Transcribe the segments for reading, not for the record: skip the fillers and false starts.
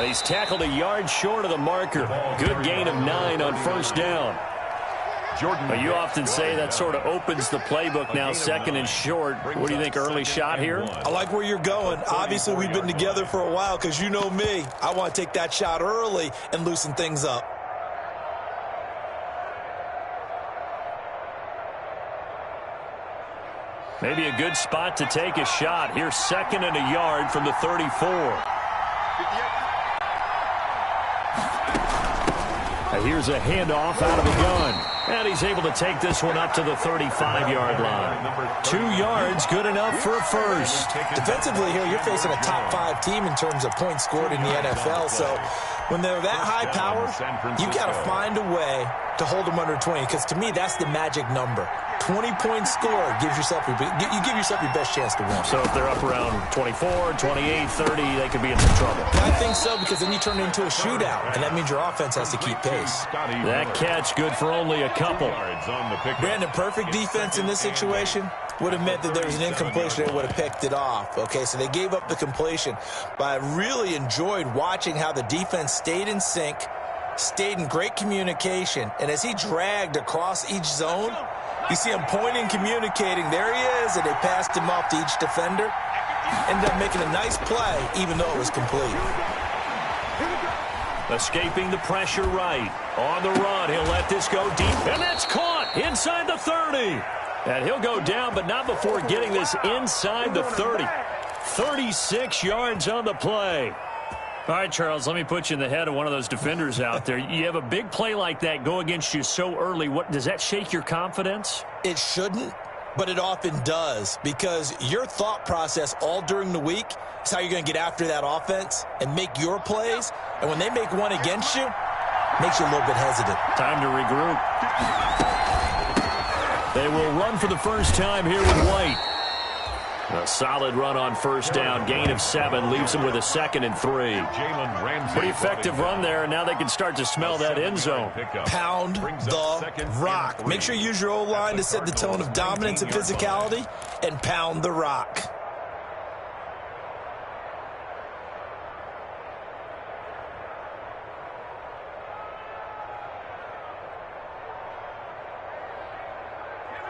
He's tackled a yard short of the marker. Good gain of 9 on first down. But you often say that sort of opens the playbook now, second and short. What do you think, early shot here? I like where you're going. Obviously, we've been together for a while because you know me. I want to take that shot early and loosen things up. Maybe a good spot to take a shot. Here's second and a yard from the 34. Here's a handoff out of the gun. And he's able to take this one up to the 35-yard line. 2 yards, good enough for a first. Defensively here, you're facing a top 5 team in terms of points scored in the NFL. So when they're that high powered, you've got to find a way to hold them under 20. Because to me, that's the magic number. 20 points scored gives yourself you give yourself your best chance to win. So if they're up around 24, 28, 30, they could be in some trouble. I think so, because then you turn it into a shootout, and that means your offense has to keep pace. That catch good for only a couple. Brandon, perfect defense in this situation would have meant that there was an incompletion and would have picked it off. Okay, so they gave up the completion. But I really enjoyed watching how the defense stayed in sync, stayed in great communication, and as he dragged across each zone, you see him pointing, communicating. There he is, and they passed him off to each defender. Ended up making a nice play, even though it was complete. Escaping the pressure right. On the run, he'll let this go deep. And that's caught inside the 30. And he'll go down, but not before getting this inside the 30. 36 yards on the play. All right, Charles, let me put you in the head of one of those defenders out there. You have a big play like that go against you so early. Does that shake your confidence? It shouldn't, but it often does, because your thought process all during the week is how you're going to get after that offense and make your plays. And when they make one against you, it makes you a little bit hesitant. Time to regroup. They will run for the first time here with White. A solid run on first down. Gain of 7 leaves them with a 2nd and 3. Pretty effective run there, and now they can start to smell that end zone. Pound the rock. Make sure you use your O-line to set the tone of dominance and physicality, and pound the rock.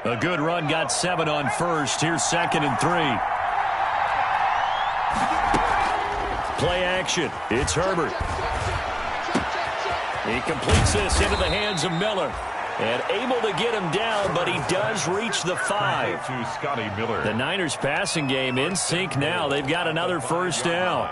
A good run, got 7 on first. Here's 2nd and 3. Play action. It's Herbert. He completes this into the hands of Miller. And able to get him down, but he does reach the 5. The Niners passing game in sync now. They've got another first down.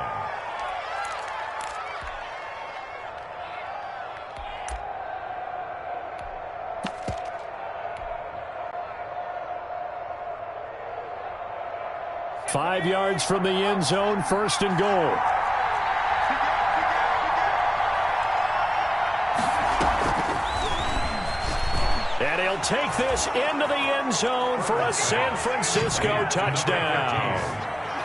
Five yards from the end zone, 1st and goal. And he'll take this into the end zone for a San Francisco touchdown.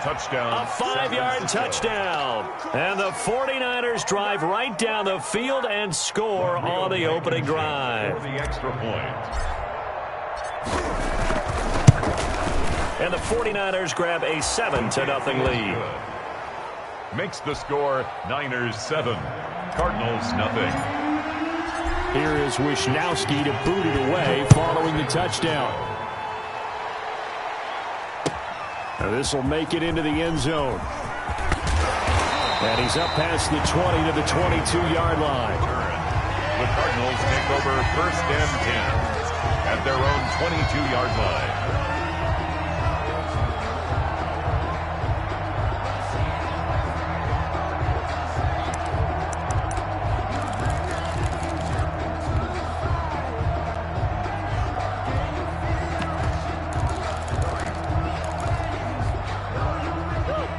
A 5-yard touchdown. And the 49ers drive right down the field and score on the opening drive. For the extra point. And the 49ers grab a 7-0 lead. Makes the score Niners 7, Cardinals nothing. Here is Wisnowski to boot it away following the touchdown. Now this will make it into the end zone. And he's up past the 20 to the 22-yard line. The Cardinals take over 1st and 10 at their own 22-yard line.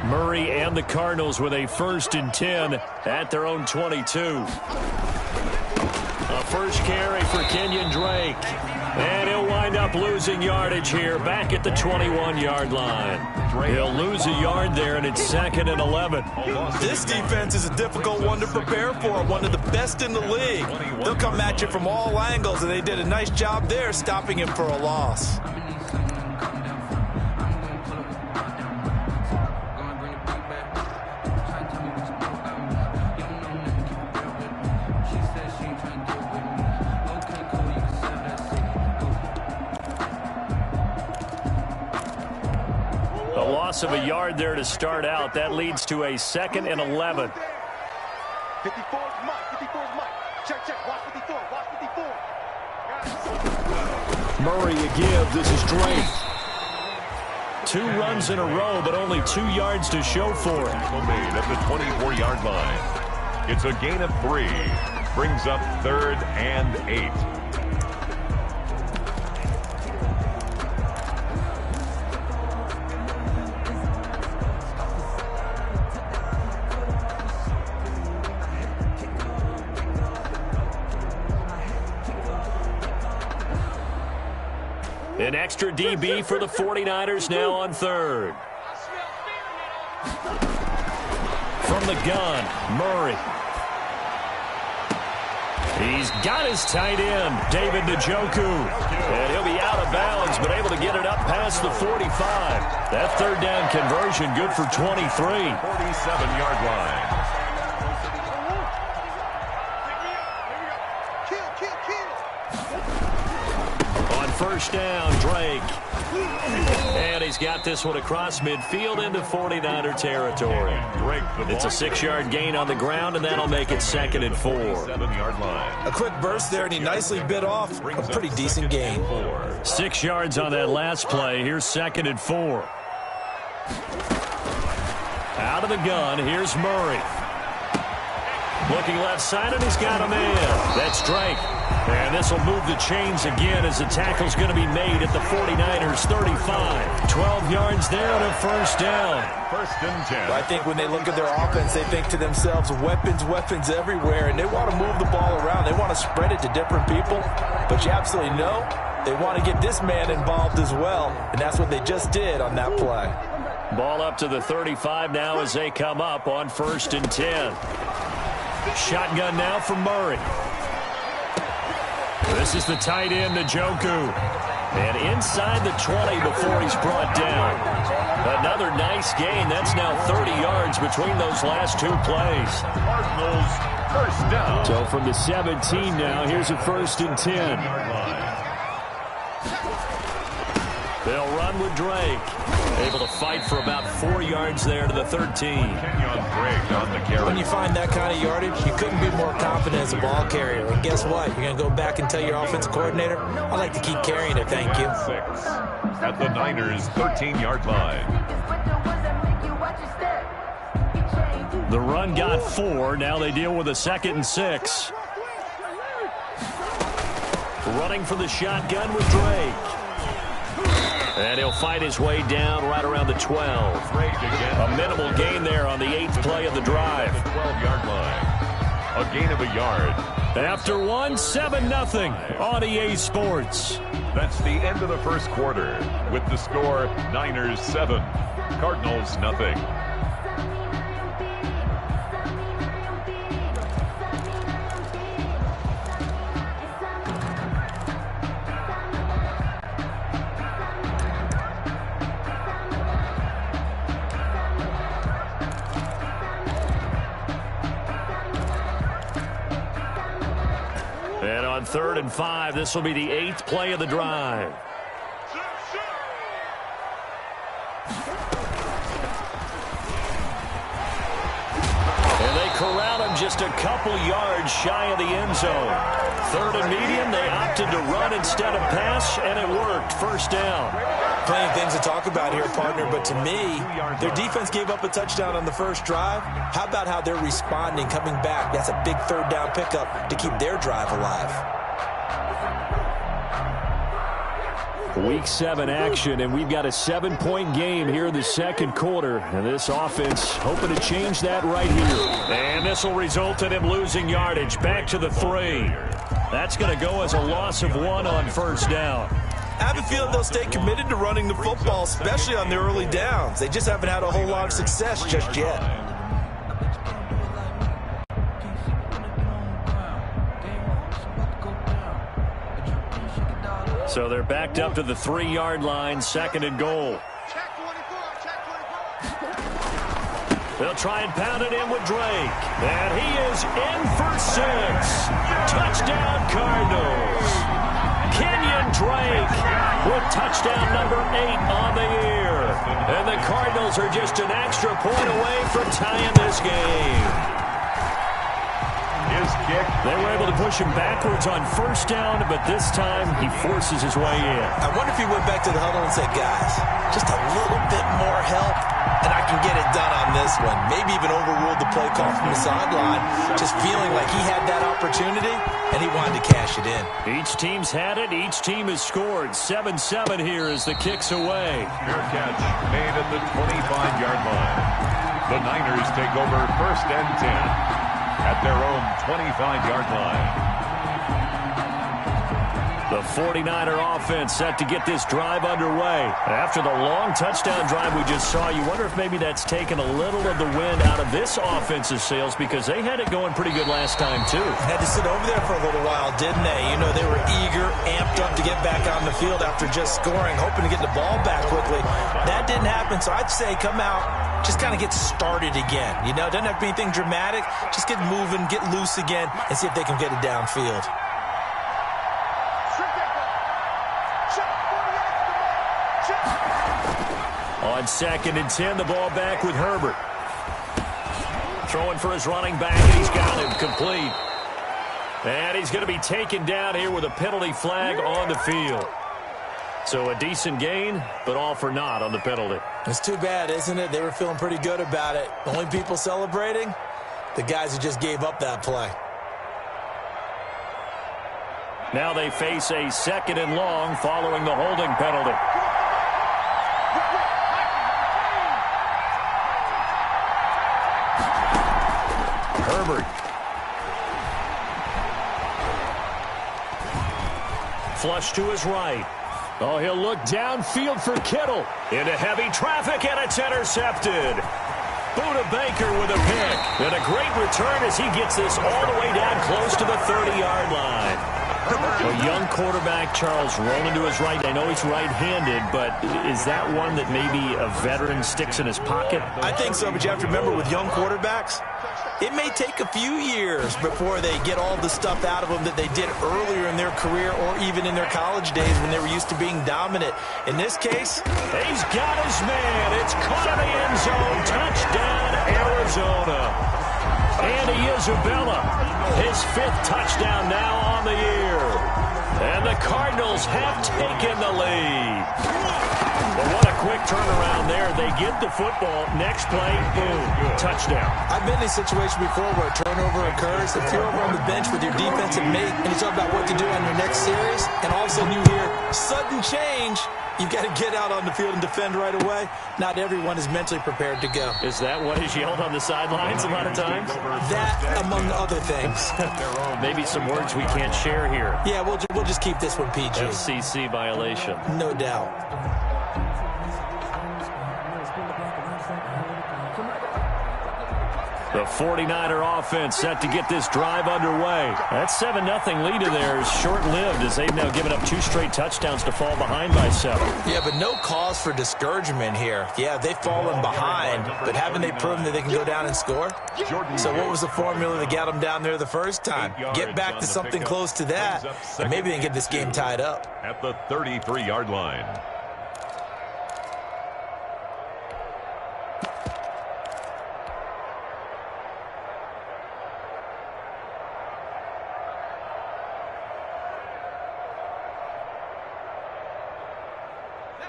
Murray and the Cardinals with a 1st and 10 at their own 22. A first carry for Kenyon Drake. And he'll wind up losing yardage here back at the 21-yard line. He'll lose a yard there, and it's 2nd and 11. This defense is a difficult one to prepare for, one of the best in the league. They'll come at you from all angles, and they did a nice job there stopping him for a loss. loss of a yard there to start out. That leads to a 2nd and 11. 54 is Mike. 54 is Mike. Check. Watch 54. Watch 54. Murray a give. This is Drake. 2 runs in a row, but only 2 yards to show for it. Made at the 24-yard line. It's a gain of 3. Brings up 3rd and 8. An extra DB for the 49ers now on 3rd. From the gun, Murray. He's got his tight end, David Njoku. And he'll be out of bounds, but able to get it up past the 45. That 3rd down conversion good for 23. 47-yard line. First down, Drake. And he's got this one across midfield into 49er territory. It's a 6-yard gain on the ground, and that'll make it 2nd and 4. 7-yard line. A quick burst there, and he nicely bit off a pretty decent gain. 6 yards on that last play. Here's 2nd and 4. Out of the gun, here's Murray. Looking left side, and he's got a man. That's Drake. And this will move the chains again as the tackle's going to be made at the 49ers 35. 12 yards there and a first down. 1st and 10. I think when they look at their offense, they think to themselves, weapons everywhere, and they want to move the ball around. They want to spread it to different people. But you absolutely know they want to get this man involved as well, and that's what they just did on that play. Ball up to the 35 now as they come up on 1st and 10. Shotgun now for Murray. This is the tight end, Njoku. And inside the 20 before he's brought down. Another nice gain. That's now 30 yards between those last 2 plays. Cardinals first down. So from the 17 now, here's a 1st and 10. They'll run with Drake. Able to fight for about 4 yards there to the 13. When you find that kind of yardage, you couldn't be more confident as a ball carrier. And guess what? You're going to go back and tell your offensive coordinator, I'd like to keep carrying it, thank you. 6 at the Niners' 13-yard line. The run got 4. Now they deal with a 2nd and 6. Running for the shotgun with Drake. And he'll fight his way down right around the 12. A minimal gain there on the 8th play of the drive. 12-yard line. A gain of a yard. After 1, 7-0 on EA Sports. That's the end of the first quarter with the score Niners 7, Cardinals nothing. And on 3rd and 5, this will be the 8th play of the drive. And they corral him just a couple yards shy of the end zone. 3rd and medium, they opted to run instead of pass, and it worked. First down. Plenty of things to talk about here, partner, but to me, their defense gave up a touchdown on the first drive. How about how they're responding, coming back? That's a big 3rd down pickup to keep their drive alive. Week 7 action, and we've got a 7-point game here in the 2nd quarter. And this offense hoping to change that right here. And this will result in him losing yardage back to the 3. That's going to go as a loss of 1 on first down. I have a feeling they'll stay committed to running the football, especially on their early downs. They just haven't had a whole lot of success just yet. So they're backed up to the 3-yard line, 2nd and goal. They'll try and pound it in with Drake. And he is in for 6. Touchdown, Cardinals. Kenyon Drake with touchdown number 8 on the year. And the Cardinals are just an extra point away from tying this game. His kick. They were able to push him backwards on first down, but this time he forces his way in. I wonder if he went back to the huddle and said, guys, just a little bit more help, and I can get it done on this one. Maybe even overruled the play call from the sideline, just feeling like he had that opportunity, and he wanted to cash it in. Each team's had it. Each team has scored. 7-7 here as the kick's away. Fair catch made at the 25-yard line. The Niners take over 1st and 10. At their own 25-yard line. The 49er offense set to get this drive underway. After the long touchdown drive we just saw, you wonder if maybe that's taken a little of the wind out of this offense's sails because they had it going pretty good last time, too. Had to sit over there for a little while, didn't they? You know, they were eager, amped up to get back on the field after just scoring, hoping to get the ball back quickly. That didn't happen, so I'd say come out, just kind of get started again. You know, doesn't have to be anything dramatic. Just get moving, get loose again, and see if they can get it downfield. On 2nd and 10, the ball back with Herbert. Throwing for his running back, and he's got him complete. And he's going to be taken down here with a penalty flag on the field. So a decent gain, but all for naught on the penalty. It's too bad, isn't it? They were feeling pretty good about it. The only people celebrating, the guys who just gave up that play. Now they face a 2nd and long following the holding penalty. Herbert. Flush to his right. Oh, he'll look downfield for Kittle. Into heavy traffic, and it's intercepted. Buda Baker with a pick. And a great return as he gets this all the way down close to the 30-yard line. A young quarterback, Charles, rolling to his right. I know he's right-handed, but is that one that maybe a veteran sticks in his pocket? I think so, but you have to remember with young quarterbacks, it may take a few years before they get all the stuff out of them that they did earlier in their career or even in their college days when they were used to being dominant. In this case, he's got his man. It's caught in the end zone. Touchdown, Arizona. Andy Isabella, his 5th touchdown now on the year. And the Cardinals have taken the lead. Well, what a quick turnaround there. They get the football. Next play, boom, touchdown. I've been in a situation before where a turnover occurs. If you're over on the bench with your defensive mate and you talk about what to do on your next series, and all of a sudden you hear sudden change, you've got to get out on the field and defend right away. Not everyone is mentally prepared to go. Is that what is yelled on the sidelines a lot of times? That, among other things. Maybe some words we can't share here. Yeah, we'll just keep this one PG. FCC violation. No doubt. The 49er offense set to get this drive underway. That 7-0 lead of theirs short-lived as they've now given up 2 straight touchdowns to fall behind by 7. Yeah, but no cause for discouragement here. Yeah, they've fallen behind, but haven't they proven that they can go down and score? So what was the formula that got them down there the first time? Get back to something close to that, and maybe they can get this game tied up. At the 33-yard line.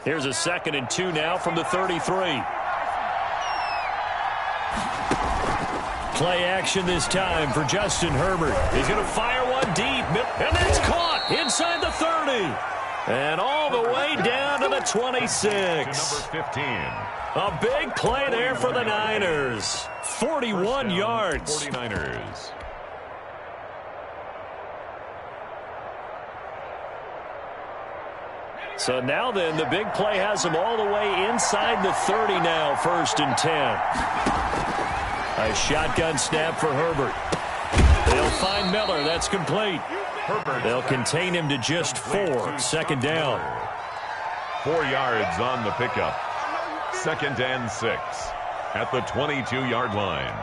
Here's a 2nd and 2 now from the 33. Play action this time for Justin Herbert. He's going to fire one deep, and that's caught inside the 30. And all the way down to the 26. Number 15. A big play there for the Niners. 41 yards. 49ers. So now then, the big play has them all the way inside the 30 now, 1st and 10. A shotgun snap for Herbert. They'll find Miller. That's complete. They'll contain him to just 4. 2nd down. 4 yards on the pickup. 2nd and 6 at the 22-yard line.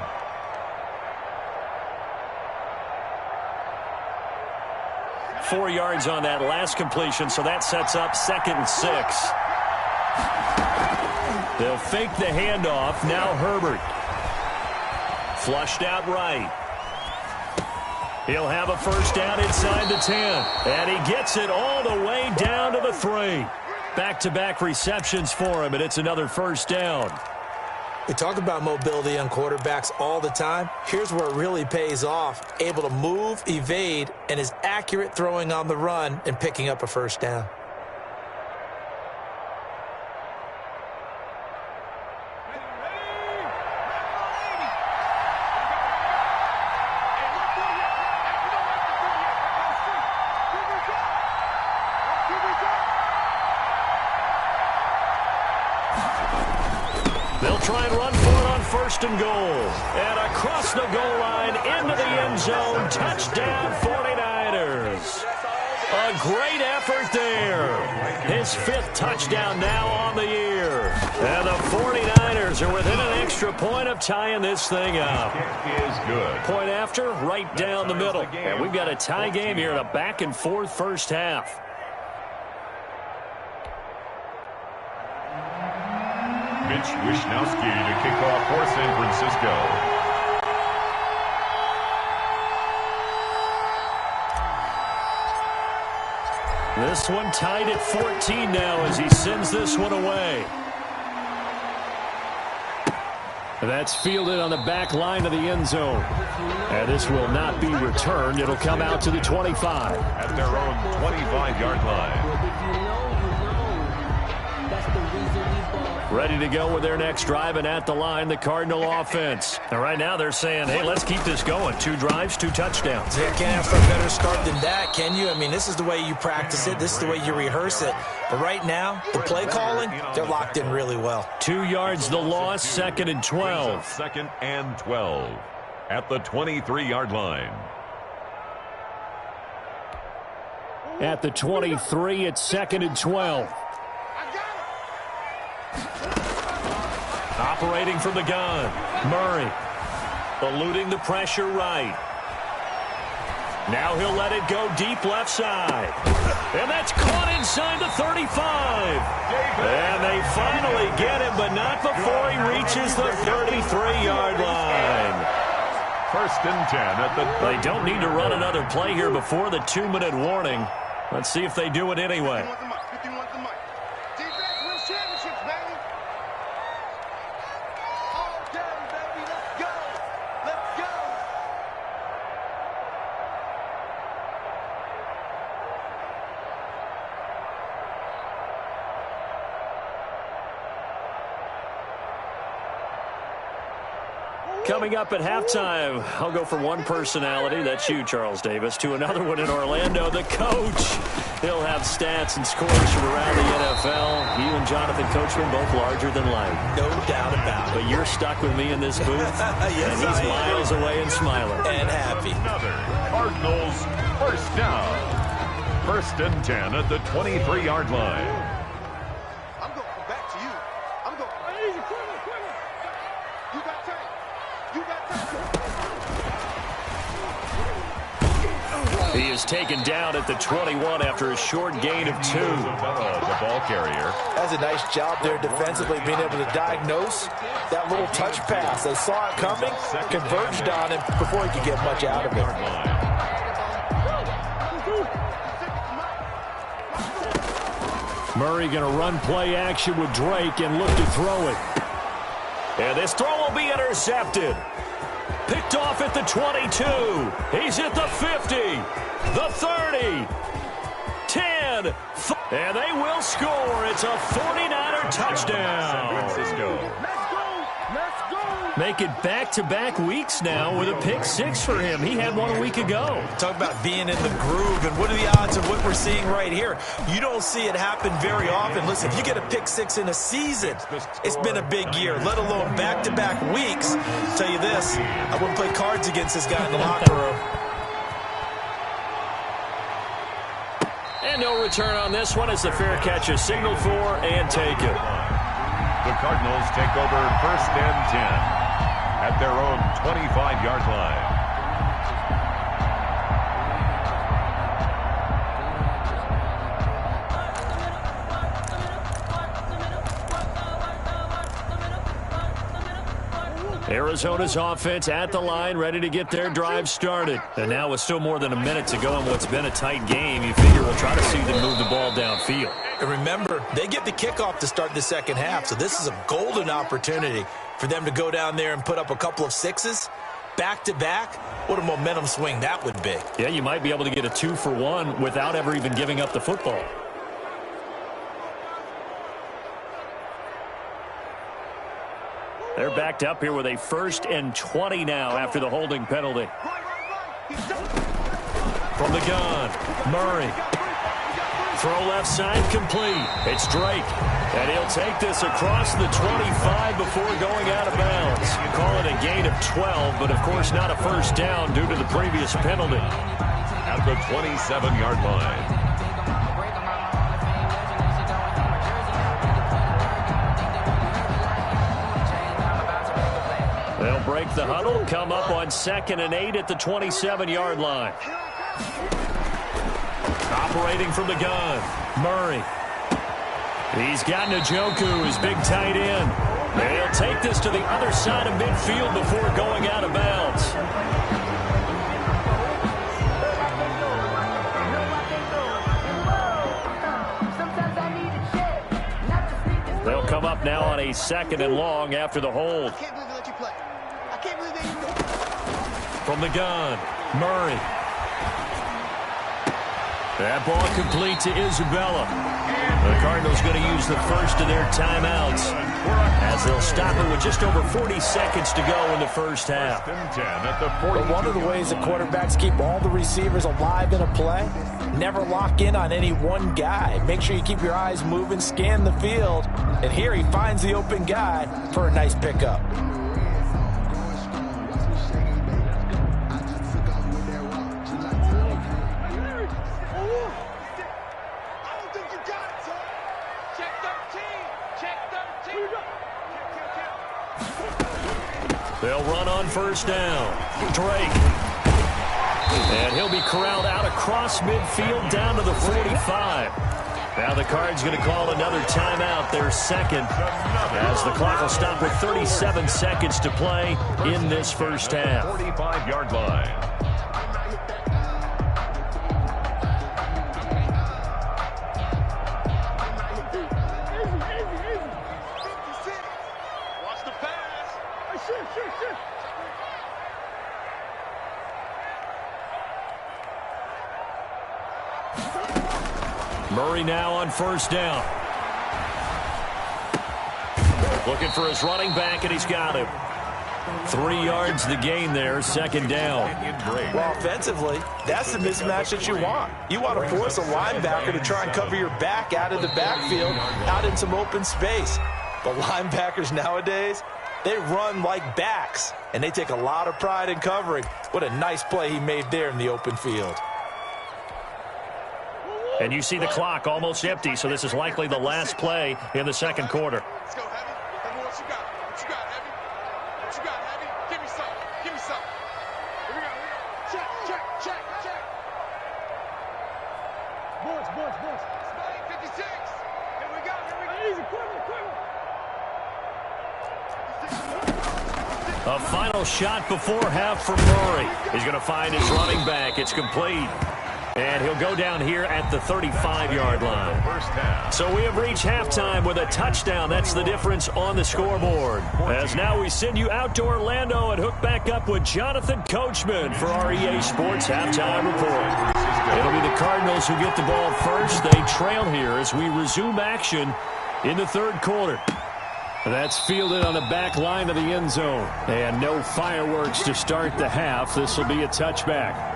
4 yards on that last completion, so that sets up 2nd and 6. They'll fake the handoff. Now Herbert. Flushed out right. He'll have a first down inside the 10. And he gets it all the way down to the 3. Back-to-back receptions for him, and it's another first down. We talk about mobility on quarterbacks all the time. Here's where it really pays off. Able to move, evade, and is accurate throwing on the run and picking up a first down. They'll try and run for it on 1st and goal. And across the goal line into the end zone. Touchdown 49ers. A great effort there. His 5th touchdown now on the year. And the 49ers are within an extra point of tying this thing up. Is good. Point after, right down the middle. And we've got a tie game here in a back-and-forth first half. Mitch Wishnowsky to kick off for San Francisco. This one tied at 14 now as he sends this one away. That's fielded on the back line of the end zone. And this will not be returned. It'll come out to the 25. At their own 25-yard line. Ready to go with their next drive, and at the line, the Cardinal offense. And right now they're saying, hey, let's keep this going. 2 drives, 2 touchdowns. Yeah, can't ask for a better start than that, can you? I mean, this is the way you practice it. This is the way you rehearse it. But right now, the play calling, they're locked in really well. 2 yards the loss, 2nd and 12. 2nd and 12 at the 23-yard line. At the 23, it's 2nd and 12. Operating from the gun, Murray. Eluding the pressure right. Now he'll let it go deep left side. And that's caught inside the 35. And they finally get him, but not before he reaches the 33-yard line. 1st and 10 at the... They don't need to run another play here before the 2-minute warning. Let's see if they do it anyway. Coming up at halftime, I'll go from one personality, that's you, Charles Davis, to another one in Orlando, the coach. He'll have stats and scores from around the NFL. You and Jonathan Coachman both larger than life. No doubt about it. But you're stuck with me in this booth, yes, and he's miles away and smiling. And happy. Another Cardinals first down. 1st and 10 at the 23-yard line. I'm going back to you. I'm going. You got time. You got time. He is taken down at the 21 after a short gain of 2. The ball carrier. That's a nice job there defensively, being able to diagnose that little touch pass. They saw it coming, converged on him before he could get much out of it. Murray going to run play action with Drake and look to throw it. And this throw will be intercepted. Picked off at the 22. He's at the 50, the 30, 10, and they will score. It's a 49er touchdown. San Francisco. Make it back-to-back weeks now with a pick 6 for him. He had one a week ago. Talk about being in the groove, and what are the odds of what we're seeing right here? You don't see it happen very often. Listen, if you get a pick 6 in a season, it's been a big year, let alone back-to-back weeks. I'll tell you this, I wouldn't play cards against this guy in the locker room. And no return on this one as the fair catch is signaled for and taken. The Cardinals take over 1st and 10 at their own 25-yard line. Arizona's offense at the line, ready to get their drive started. And now with still more than a minute to go in what's been a tight game, you figure we'll try to see them move the ball downfield. And remember, they get the kickoff to start the second half, so this is a golden opportunity for them to go down there and put up a couple of sixes back-to-back. What a momentum swing that would be. Yeah, you might be able to get a 2-for-1 without ever even giving up the football. They're backed up here with a 1st and 20 now after the holding penalty. From the gun, Murray. Throw left side complete. It's Drake. And he'll take this across the 25 before going out of bounds. Call it a gain of 12, but of course not a first down due to the previous penalty. At the 27-yard line. They'll break the huddle, come up on 2nd and 8 at the 27-yard line. Operating from the gun, Murray. He's got Njoku, his big tight end. And he'll take this to the other side of midfield before going out of bounds. They'll come up now on a 2nd and long after the hold. From the gun, Murray. That ball complete to Isabella. The Cardinals going to use the first of their timeouts as they'll stop it with just over 40 seconds to go in the first half. But one of the ways that quarterbacks keep all the receivers alive in a play, never lock in on any one guy. Make sure you keep your eyes moving, scan the field, and here he finds the open guy for a nice pickup. They'll run on first down. Drake. And he'll be corralled out across midfield down to the 45. Now the Cards going to call another timeout, their second, as the clock will stop with 37 seconds to play in this first half. 45-yard line. Murray now on first down. Looking for his running back, and he's got him. 3 yards the gain there, 2nd down. Well, offensively, that's the mismatch that you want. You want to force a linebacker to try and cover your back out of the backfield, out in some open space. But linebackers nowadays, they run like backs, and they take a lot of pride in covering. What a nice play he made there in the open field. And you see the clock almost empty, so this is likely the last play in the second quarter. Let's go, Heavy. Heavy, what you got? What you got, Heavy? What you got, Heavy? Give me some. Give me some. Here we go. Check, check, check, check. Boards. 56. Here we go. Easy, quiver. A final shot before half for Murray. He's going to find his running back. It's complete. And he'll go down here at the 35-yard line. So we have reached halftime with a touchdown. That's the difference on the scoreboard. As now we send you out to Orlando and hook back up with Jonathan Coachman for our EA Sports Halftime Report. It'll be the Cardinals who get the ball first. They trail here as we resume action in the third quarter. That's fielded on the back line of the end zone. And no fireworks to start the half. This will be a touchback.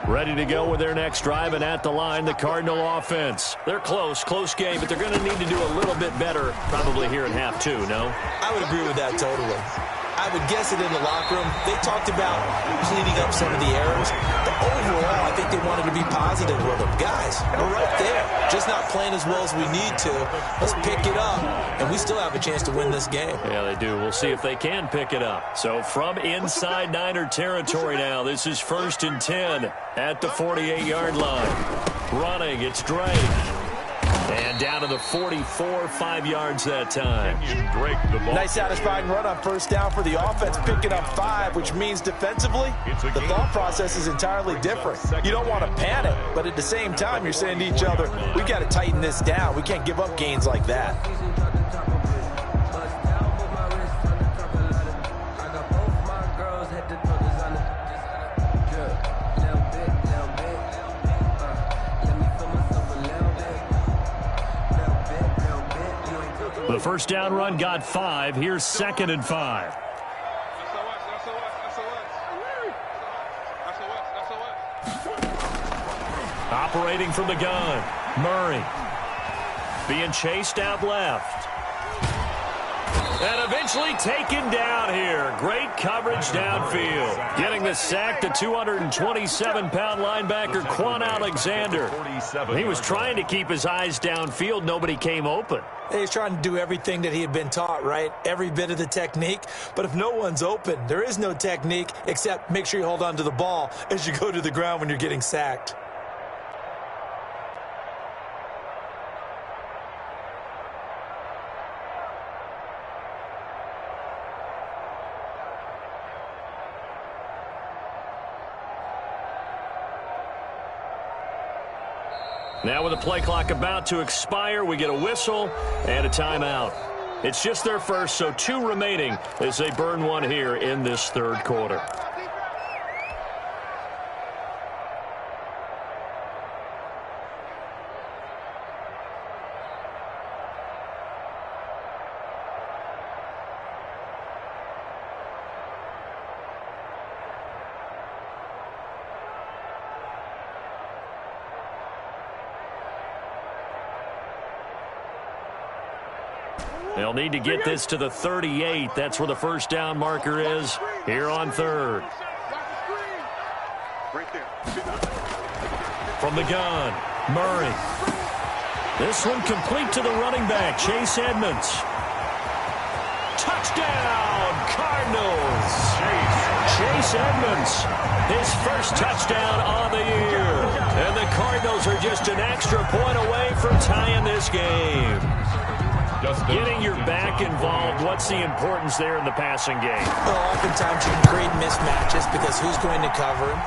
Ready to go with their next drive, and at the line, the Cardinal offense. They're close game, but they're going to need to do a little bit better probably here in half two, no? I would agree with that totally. I would guess it in the locker room. They talked about cleaning up some of the errors, but overall, I think they they wanted to be positive with them. Guys, we're right there. Just not playing as well as we need to. Let's pick it up, and we still have a chance to win this game. Yeah, they do. We'll see if they can pick it up. So from inside Niner territory now, this is 1st and 10 at the 48-yard line. Running, it's Drake. And down to the 44, 5 yards that time. Drake, the ball. Nice satisfying run on first down for the offense, picking up 5, which means defensively, the thought process is entirely different. You don't want to panic, but at the same time, you're saying to each other, we've got to tighten this down. We can't give up gains like that. The first down run got 5. Here's 2nd and 5. Operating from the gun, Murray. Being chased out left. And eventually taken down here. Great coverage downfield. Getting the sack to 227-pound linebacker Quan Alexander. He was trying to keep his eyes downfield. Nobody came open. He's trying to do everything that he had been taught, right? Every bit of the technique. But if no one's open, there is no technique except make sure you hold on to the ball as you go to the ground when you're getting sacked. Now with the play clock about to expire, we get a whistle and a timeout. It's just their first, so 2 remaining as they burn one here in this 3rd quarter. They'll need to get this to the 38. That's where the first down marker is here on 3rd. From the gun, Murray. This one complete to the running back, Chase Edmonds. Touchdown, Cardinals. Chase Edmonds, his first touchdown on the year. And the Cardinals are just an extra point away from tying this game. Getting your back involved, what's the importance there in the passing game? Well, oftentimes you can create mismatches because who's going to cover him,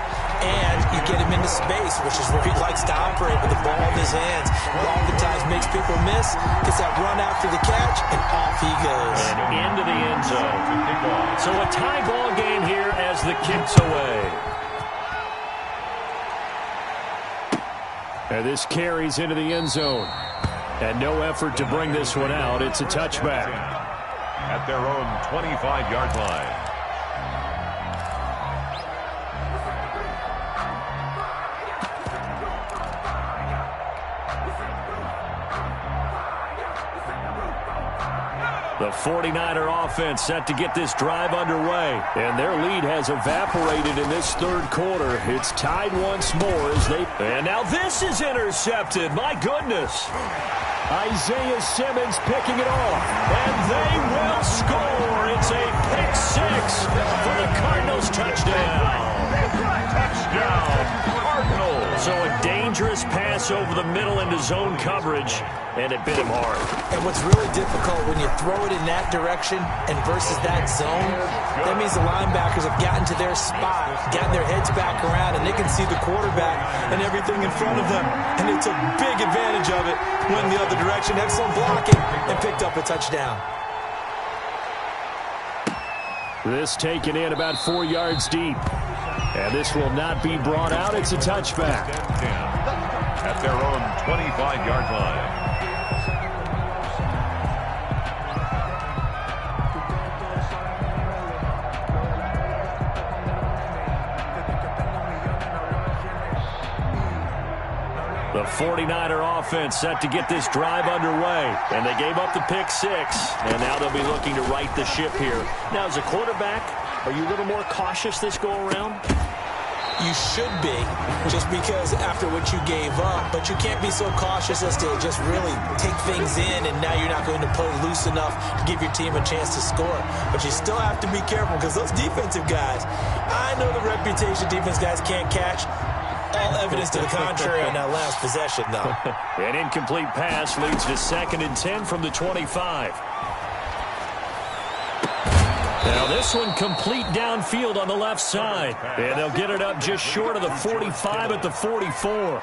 and you get him into space, which is where he likes to operate with the ball in his hands. It oftentimes makes people miss, gets that run after the catch, and off he goes. And into the end zone. So a tie ball game here as the kick's away. And this carries into the end zone. And no effort to bring this one out. It's a touchback. At their own 25-yard line. The 49er offense set to get this drive underway. And their lead has evaporated in this 3rd quarter. It's tied once more as they... And now this is intercepted. My goodness. Isaiah Simmons picking it off. And they will score. It's a pick 6 for the Cardinals touchdown. Touchdown, Cardinals. So a dangerous pass over the middle into zone coverage, and it bit him hard. And what's really difficult when you throw it in that direction and versus that zone, that means the linebackers have gotten to their spot, gotten their heads back around, and they can see the quarterback and everything in front of them. And they took big advantage of it, went the other direction, excellent blocking, and picked up a touchdown. This taken in about 4 yards deep. And this will not be brought out. It's a touchback. At their own 25-yard line. The 49er offense set to get this drive underway. And they gave up the pick 6. And now they'll be looking to right the ship here. Now, as a quarterback, are you a little more cautious this go-around? You should be, just because after what you gave up, but you can't be so cautious as to just really take things in, and now you're not going to play loose enough to give your team a chance to score. But you still have to be careful, because those defensive guys, I know the reputation defense guys can't catch. All evidence to the contrary on that last possession, though. An incomplete pass leads to 2nd and 10 from the 25. Now this one complete downfield on the left side. And they'll get it up just short of the 45 at the 44.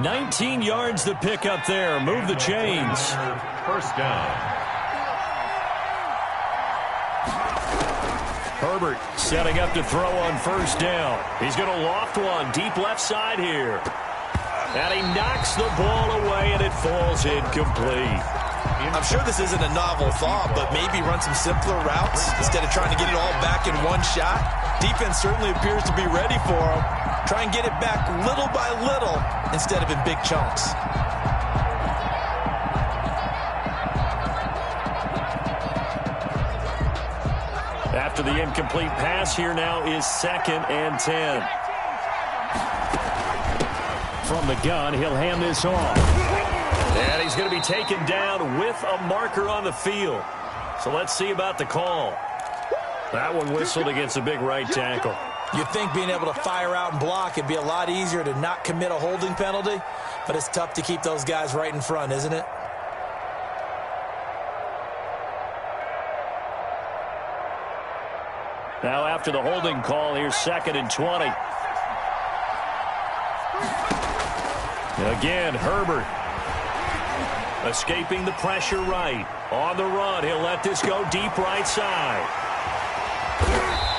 19 yards to pick up there. Move the chains. First down. Herbert setting up to throw on first down. He's going to loft one deep left side here. And he knocks the ball away, and it falls incomplete. I'm sure this isn't a novel thought, but maybe run some simpler routes instead of trying to get it all back in one shot. Defense certainly appears to be ready for him. Try and get it back little by little instead of in big chunks. After the incomplete pass, here now is 2nd and 10. From the gun, he'll hand this off. And he's going to be taken down with a marker on the field. So let's see about the call. That one whistled against a big right tackle. You'd think being able to fire out and block it'd be a lot easier to not commit a holding penalty, but it's tough to keep those guys right in front, isn't it? Now after the holding call, here's 2nd and 20. Again, Herbert. Escaping the pressure right. On the run, he'll let this go deep right side.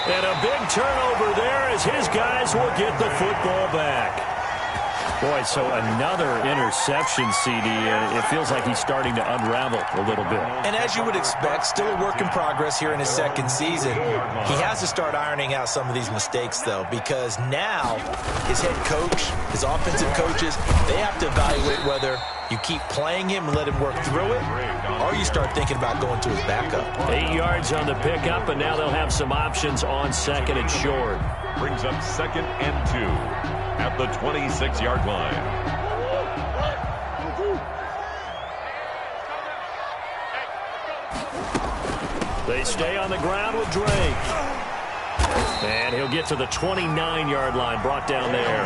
And a big turnover there as his guys will get the football back. Boy, so another interception, CD. It feels like he's starting to unravel a little bit. And as you would expect, still a work in progress here in his 2nd season. He has to start ironing out some of these mistakes, though, because now his head coach, his offensive coaches, they have to evaluate whether you keep playing him and let him work through it, or you start thinking about going to his backup. 8 yards on the pickup, and now they'll have some options on 2nd and short. Brings up 2nd and 2 at the 26-yard line. They stay on the ground with Drake. And he'll get to the 29-yard line, brought down there.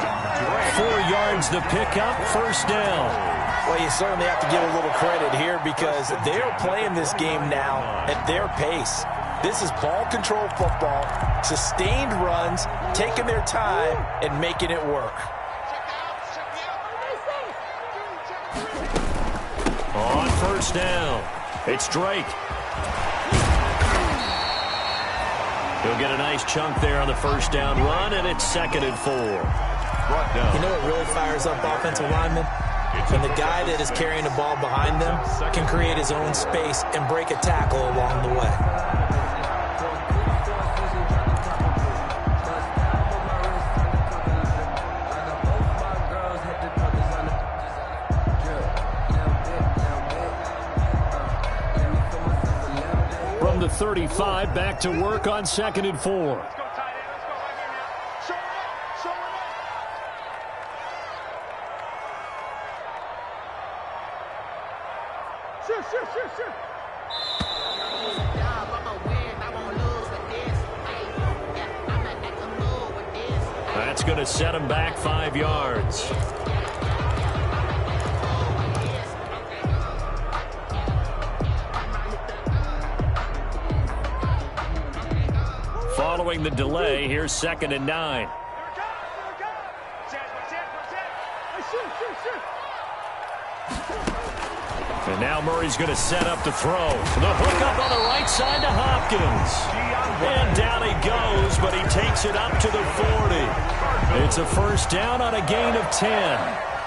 4 yards the pickup, first down. Well, you certainly have to give a little credit here because they're playing this game now at their pace. This is ball control football, sustained runs, taking their time, and making it work. On first down, it's Drake. He'll get a nice chunk there on the first down run, and it's 2nd and 4. You know what really fires up offensive linemen? When the guy that is carrying the ball behind them can create his own space and break a tackle along the way. From the 35, back to work on 2nd and 4. That's going to set him back 5 yards. Following the delay, here's 2nd and 9. And now Murray's going to set up to throw. The hook up on the right side to Hopkins. And down he goes, but he takes it up to the 40. It's a first down on a gain of 10.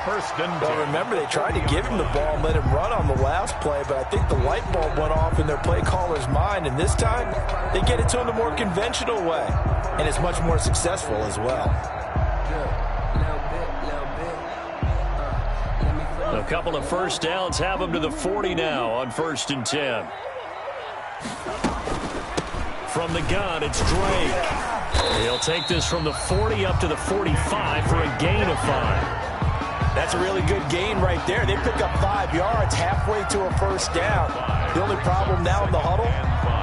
First and 10. Well, remember, they tried to give him the ball and let him run on the last play, but I think the light bulb went off in their play caller's mind, and this time they get it to him the more conventional way, and it's much more successful as well. A couple of first downs have him to the 40 now on 1st and 10. From the gun, it's Drake. He'll take this from the 40 up to the 45 for a gain of 5. That's a really good gain right there. They pick up 5 yards halfway to a first down. The only problem now in the huddle,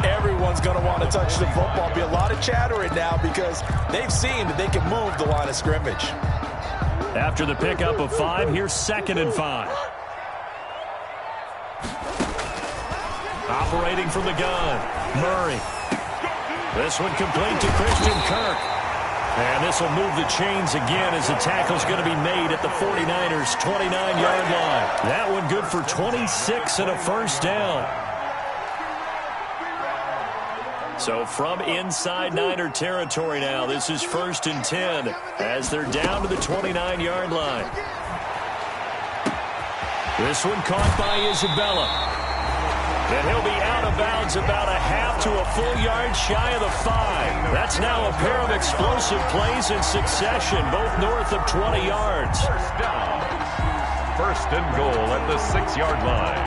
everyone's going to want to touch the football. Be a lot of chattering now because they've seen that they can move the line of scrimmage. After the pickup of 5, here's 2nd and 5. Operating from the gun, Murray. This one complete to Christian Kirk. And this will move the chains again as the tackle's going to be made at the 49ers' 29-yard line. That one good for 26 and a first down. So from inside Niner territory now, this is 1st and 10 as they're down to the 29-yard line. This one caught by Isabella. And he'll be out of bounds about a half to a full yard shy of the 5. That's now a pair of explosive plays in succession, both north of 20 yards. First down. 1st and goal at the 6-yard line.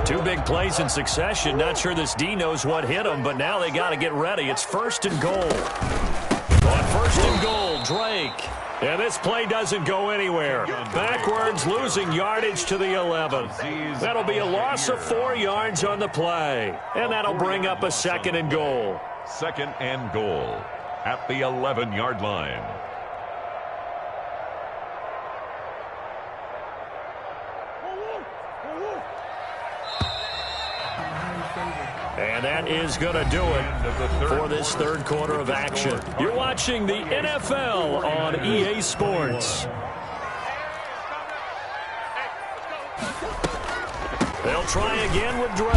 2 big plays in succession. Not sure this D knows what hit them, but now they got to get ready. It's 1st and goal. On 1st and goal, Drake. And this play doesn't go anywhere. Backwards, losing yardage to the 11. That'll be a loss of 4 yards on the play. And that'll bring up a 2nd and goal. 2nd and goal at the 11-yard line. And that is going to do it for this 3rd quarter of action. You're watching the NFL on EA Sports. They'll try again with Drake.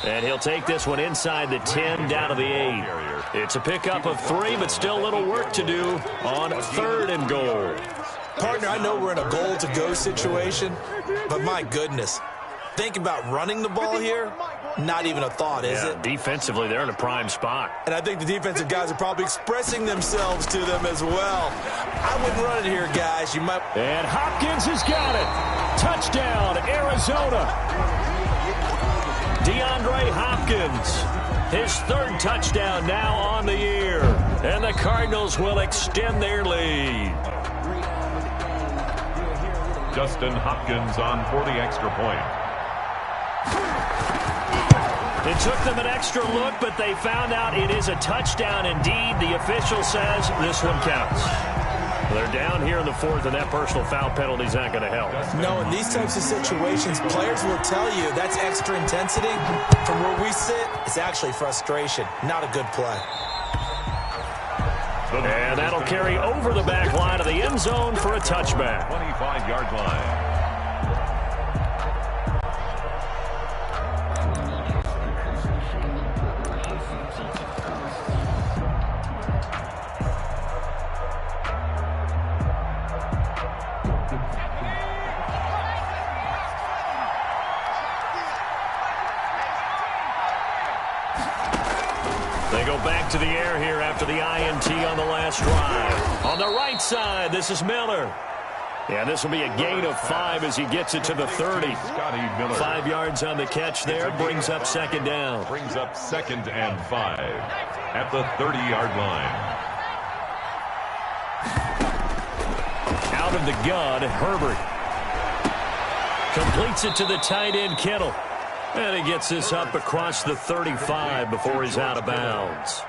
And he'll take this one inside the 10 down to the 8. It's a pickup of 3, but still a little work to do on 3rd and goal. Partner, I know we're in a goal-to-go situation, but my goodness. Think about running the ball here. Not even a thought, is it? Defensively, they're in a prime spot. And I think the defensive guys are probably expressing themselves to them as well. I wouldn't run it here, guys. You might. And Hopkins has got it. Touchdown, Arizona. DeAndre Hopkins, his 3rd touchdown now on the year. And the Cardinals will extend their lead. Justin Hopkins on for the extra point. It took them an extra look, but they found out it is a touchdown indeed. The official says this one counts. They're down here in the 4th, and that personal foul penalty is not going to help. No, in these types of situations, players will tell you that's extra intensity. From where we sit, it's actually frustration, not a good play. And that'll carry over the back line of the end zone for a touchback. 25-yard line. They go back to the air here after the INT on the last drive. On the right side, this is Miller. And this will be a gain of 5 as he gets it to the 30. 5 yards on the catch there, brings up 2nd down. Brings up 2nd and 5 at the 30-yard line. Out of the gun, Herbert. Completes it to the tight end, Kittle. And he gets this up across the 35 before he's out of bounds.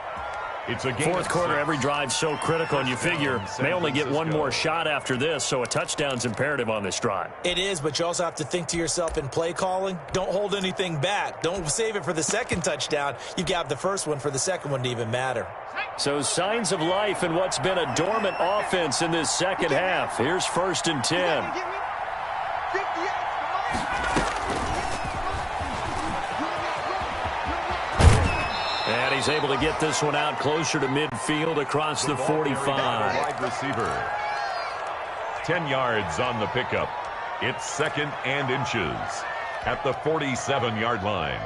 It's a game. 4th quarter, every drive's so critical, and you figure they only get one more shot after this, so a touchdown's imperative on this drive. It is, but you also have to think to yourself in play calling, don't hold anything back. Don't save it for the 2nd touchdown. You got the 1st one for the 2nd one to even matter. So signs of life in what's been a dormant offense in this 2nd half. Here's 1st and 10. And he's able to get this one out closer to midfield across the 45. Wide receiver. 10 yards on the pickup. It's 2nd and inches at the 47-yard line.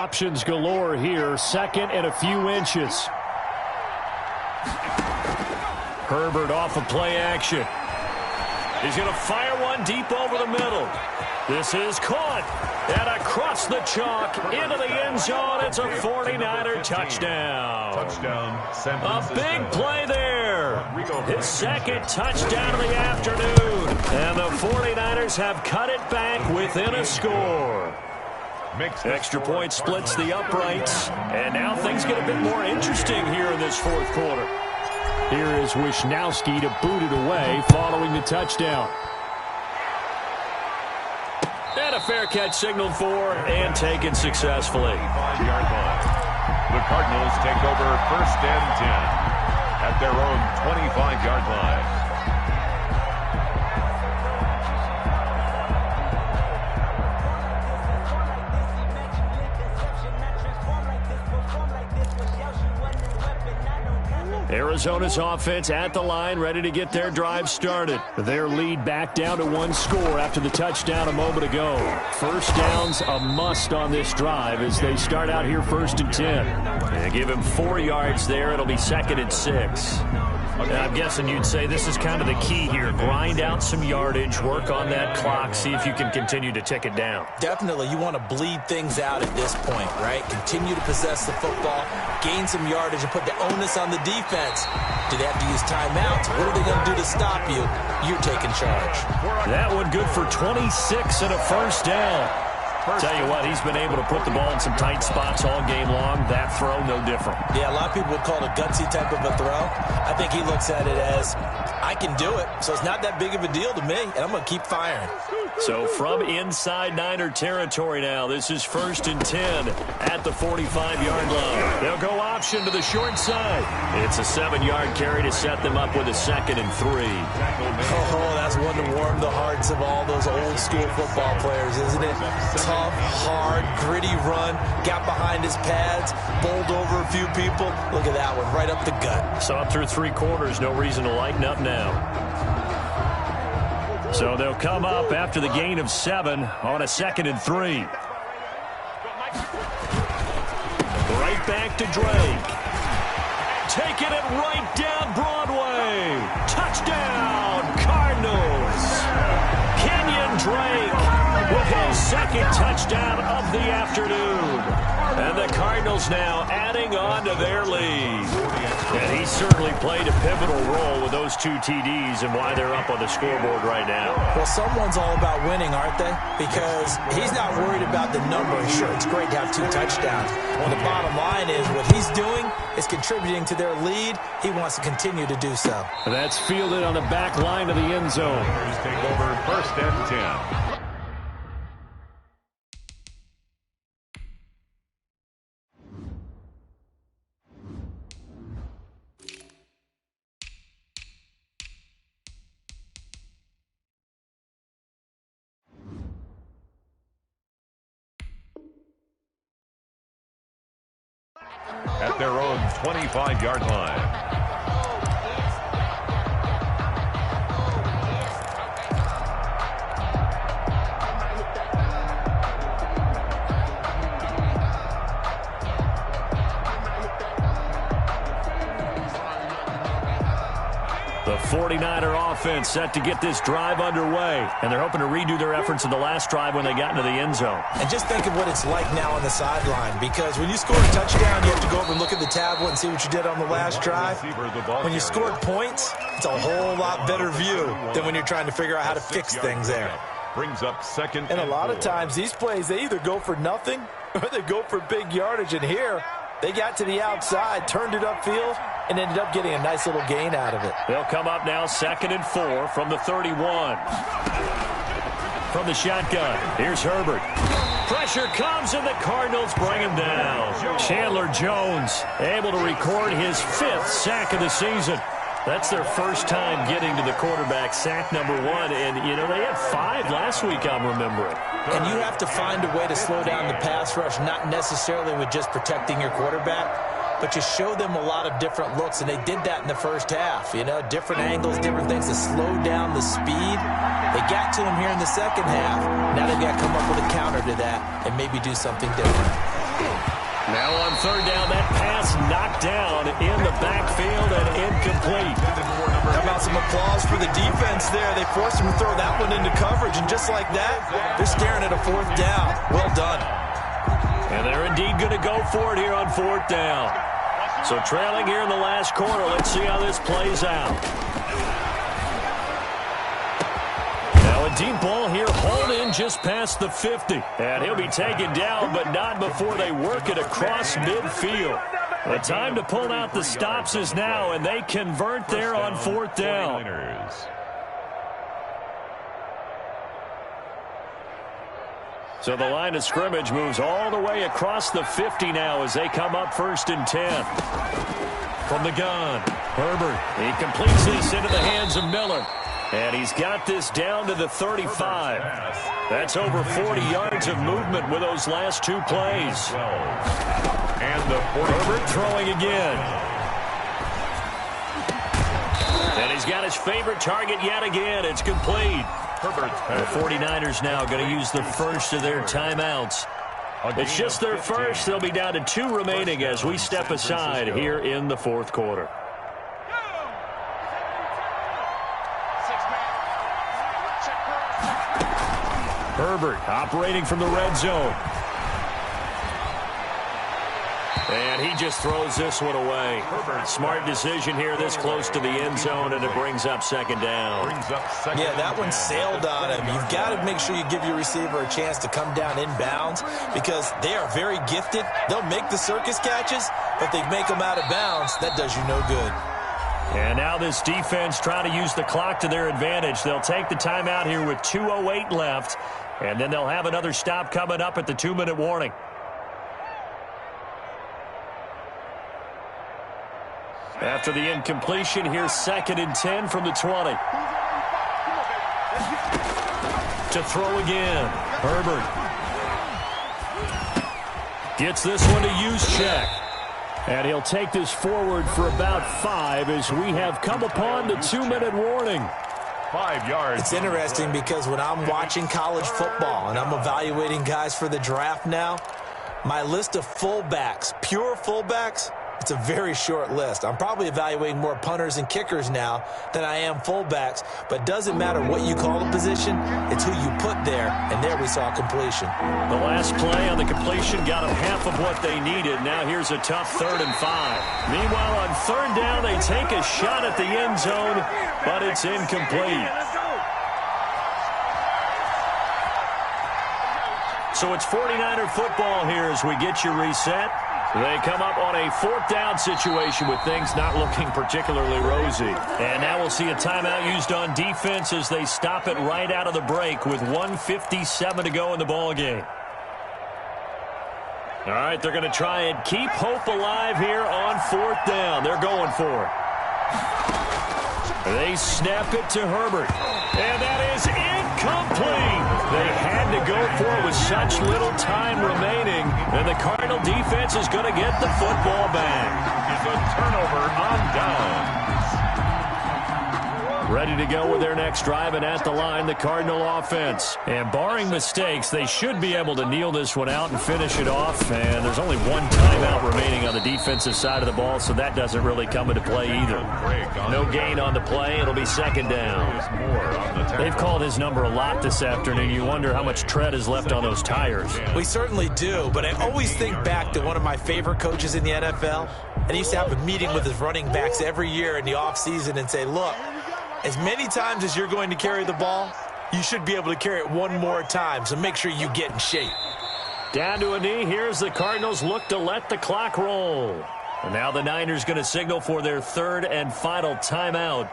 Options galore here. Second and a few inches. Herbert off of play action. He's going to fire one deep over the middle. This is caught. And across the chalk into the end zone. It's a 49er touchdown. A big play there. His second touchdown of the afternoon. And the 49ers have cut it back within a score. Extra point splits the uprights. And now things get a bit more interesting here in this fourth quarter. Here is Wisnowski to boot it away following the touchdown. And a fair catch signaled for and taken successfully. The Cardinals take over first and 10 at their own 25-yard line. Arizona's offense at the line, ready to get their drive started. Their lead back down to one score after the touchdown a moment ago. First down's a must on this drive as they start out here first and 10. And give him 4 yards there. It'll be second and 6. And I'm guessing you'd say this is kind of the key here. Grind out some yardage, work on that clock, see if you can continue to tick it down. Definitely, you want to bleed things out at this point, right? Continue to possess the football, gain some yardage, and put the onus on the defense. Do they have to use timeouts? What are they going to do to stop you? You're taking charge. That one good for 26 and a first down. Tell you what, he's been able to put the ball in some tight spots all game long. That throw, no different. Yeah, a lot of people would call it a gutsy type of a throw. I think he looks at it as, I can do it, so it's not that big of a deal to me, and I'm going to keep firing. So from inside Niner territory now, this is first and 10 at the 45-yard line. They'll go option to the short side. It's a 7-yard carry to set them up with a second and 3. Oh, that's one to warm the hearts of all those old school football players, isn't it? Tough, hard, gritty run, got behind his pads, bowled over a few people. Look at that one, right up the gut. So up through 3 quarters, no reason to lighten up now. So they'll come up after the gain of 7 on a second and 3. Right back to Drake. Taking it right down Broadway. Touchdown, Cardinals. Kenyon Drake with his second touchdown of the afternoon. And the Cardinals now adding on to their lead. And he certainly played a pivotal role with those 2 TDs and why they're up on the scoreboard right now. Well, someone's all about winning, aren't they? Because he's not worried about the number. Sure, it's great to have 2 touchdowns. Well, the bottom line is what he's doing is contributing to their lead. He wants to continue to do so. And that's fielded on the back line of the end zone. Take over first and 10. At their own 25-yard line. The 49er offense set to get this drive underway, and they're hoping to redo their efforts in the last drive when they got into the end zone. And just think of what it's like now on the sideline, because when you score a touchdown, you have to go over and look at the tablet and see what you did on the last drive. When you scored points, it's a whole lot better view than when you're trying to figure out how to fix things there. Brings up second and a lot of times these plays, they either go for nothing or they go for big yardage. And here, they got to the outside, turned it upfield, and ended up getting a nice little gain out of it. They'll come up now second and 4 from the 31. From the shotgun, here's Herbert. Pressure comes, and the Cardinals bring him down. Chandler Jones able to record his 5th sack of the season. That's their first time getting to the quarterback, sack number 1. And, you know, they had 5 last week, I'm remembering. And you have to find a way to slow down the pass rush, not necessarily with just protecting your quarterback, but you show them a lot of different looks, and they did that in the first half. You know, different angles, different things to slow down the speed. They got to him here in the second half. Now they've got to come up with a counter to that and maybe do something different. Now on third down, that pass knocked down in the backfield and incomplete. How about some applause for the defense there? They forced him to throw that one into coverage, and just like that, they're staring at a fourth down. Well done. And they're indeed going to go for it here on fourth down. So trailing here in the last quarter. Let's see how this plays out. Now a deep ball here, hauled in just past the 50. And he'll be taken down, but not before they work it across midfield. The time to pull out the stops is now, and they convert there on fourth down. So the line of scrimmage moves all the way across the 50 now as they come up 1st and 10. From the gun, Herbert. He completes this into the hands of Miller. And he's got this down to the 35. That's over 40 yards of movement with those last two plays. And the Herbert throwing again. And he's got his favorite target yet again. It's complete. The 49ers now going to use the first of their timeouts. It's just their first. They'll be down to 2 remaining as we step aside here in the fourth quarter. Herbert operating from the red zone. And he just throws this one away. Smart decision here this close to the end zone, and it brings up second down. Yeah, that one sailed on him. You've got to make sure you give your receiver a chance to come down inbounds because they are very gifted. They'll make the circus catches, but they make them out of bounds. That does you no good. And now this defense trying to use the clock to their advantage. They'll take the timeout here with 2:08 left, and then they'll have another stop coming up at the 2-minute warning. After the incompletion, here's 2nd and 10 from the 20. To throw again, Herbert. Gets this one to Juszczyk. And he'll take this forward for about 5 as we have come upon the 2-minute warning. 5 yards. It's interesting because when I'm watching college football and I'm evaluating guys for the draft now, my list of fullbacks, pure fullbacks, it's a very short list. I'm probably evaluating more punters and kickers now than I am fullbacks, but doesn't matter what you call the position, it's who you put there, and there we saw completion. The last play on the completion got them half of what they needed. Now here's a tough 3rd and 5. Meanwhile, on 3rd down, they take a shot at the end zone, but it's incomplete. So it's 49er football here as we get you reset. They come up on a 4th down situation with things not looking particularly rosy. And now we'll see a timeout used on defense as they stop it right out of the break with 1:57 to go in the ballgame. All right, they're going to try and keep hope alive here on 4th down. They're going for it. They snap it to Herbert. And that is incomplete. They had to go for it with such little time remaining. And the Cardinal defense is going to get the football back. It's a turnover on downs. Ready to go with their next drive, and at the line, the Cardinal offense. And barring mistakes, they should be able to kneel this one out and finish it off. And there's only one timeout remaining on the defensive side of the ball, so that doesn't really come into play either. No gain on the play. It'll be 2nd down. They've called his number a lot this afternoon. You wonder how much tread is left on those tires. We certainly do, but I always think back to one of my favorite coaches in the NFL. And he used to have a meeting with his running backs every year in the offseason and say, look, as many times as you're going to carry the ball, you should be able to carry it one more time, so make sure you get in shape. Down to a knee. Here's the Cardinals look to let the clock roll. And now the Niners going to signal for their 3rd and final timeout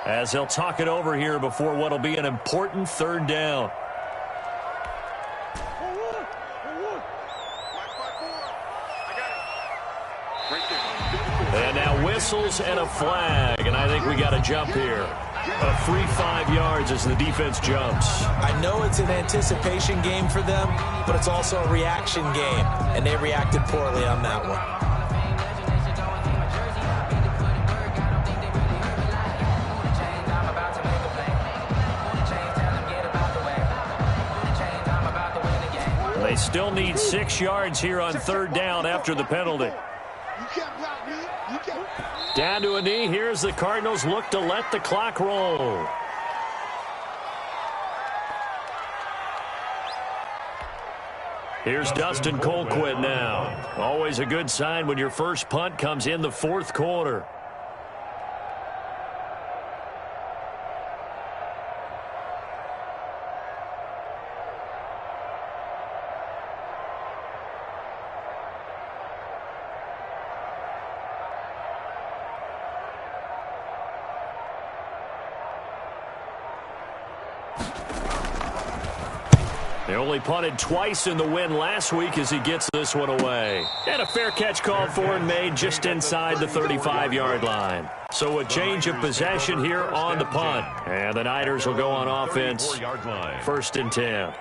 as they'll talk it over here before what will be an important 3rd down. And now whistles and a flag, and I think we got a jump here. A free 5 yards as the defense jumps. I know it's an anticipation game for them, but it's also a reaction game, and they reacted poorly on that one. They still need 6 yards here on third down after the penalty. You can't block me. You can't. Down to a knee. Here's the Cardinals look to let the clock roll. Here's Dustin Colquitt now. Always a good sign when your first punt comes in the fourth quarter. They only punted twice in the win last week as he gets this one away. And a fair catch called for and made just inside the 35-yard line. So a change of possession here on the punt. And the Niners will go on offense. First and 10.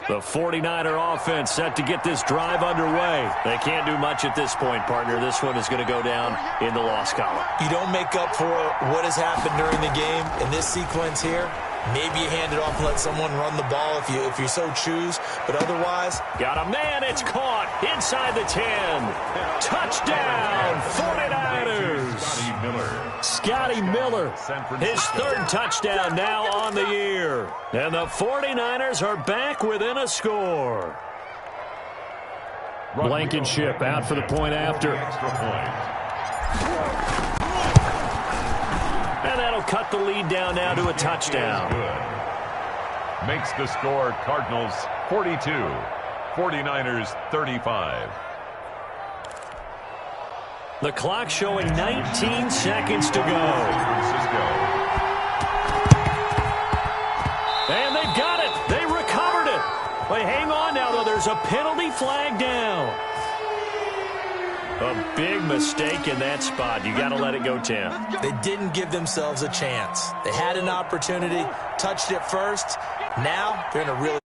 The 49er offense set to get this drive underway. They can't do much at this point, partner. This one is going to go down in the loss column. You don't make up for what has happened during the game in this sequence here. Maybe you hand it off and let someone run the ball if you so choose. But otherwise, got a man. It's caught inside the 10. Touchdown, 49ers. Scotty Miller, his third touchdown now on the year. And the 49ers are back within a score. Blankenship out for the point after. And that'll cut the lead down now to a touchdown. Makes the score Cardinals 42, 49ers 35. The clock showing 19 seconds to go. And they've got it. They recovered it. Wait, hang on now, though. There's a penalty flag down. A big mistake in that spot. You got to let it go, Tim. They didn't give themselves a chance. They had an opportunity, touched it first. Now they're in a really